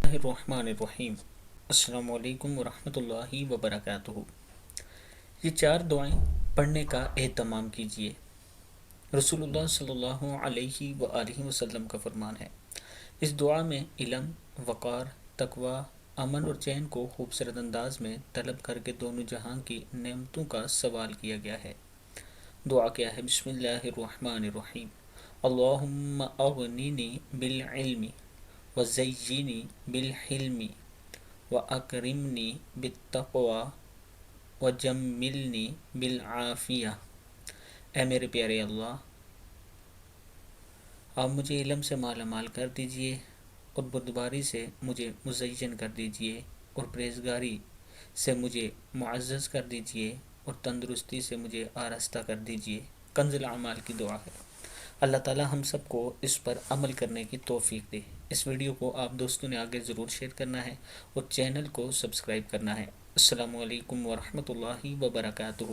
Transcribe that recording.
اللہ الرحمن الرحیم۔ السلام علیکم ورحمۃ اللہ وبرکاتہ۔ یہ 4 دعائیں پڑھنے کا اہتمام کیجیے۔ رسول اللہ صلی اللہ علیہ وآلہ وسلم کا فرمان ہے، اس دعا میں علم، وقار، تقوی، امن اور چین کو خوبصورت انداز میں طلب کر کے دونوں جہاں کی نعمتوں کا سوال کیا گیا ہے۔ دعا کیا ہے؟ بسم اللہ الرحمن الرحیم۔ اللہم اغننی بالعلم وزینی بالحلم واکرمنی بالتقوی وجملنی بالعافیہ۔ اے میرے پیارے اللہ، آپ مجھے علم سے مالا مال کر دیجئے اور بردباری سے مجھے مزین کر دیجئے اور پرہیزگاری سے مجھے معزز کر دیجئے اور تندرستی سے مجھے آراستہ کر دیجئے۔ کنز الاعمال کی دعا ہے۔ اللہ تعالی ہم سب کو اس پر عمل کرنے کی توفیق دے۔ اس ویڈیو کو آپ دوستوں نے آگے ضرور شیئر کرنا ہے اور چینل کو سبسکرائب کرنا ہے۔ السلام علیکم ورحمۃ اللہ وبرکاتہ۔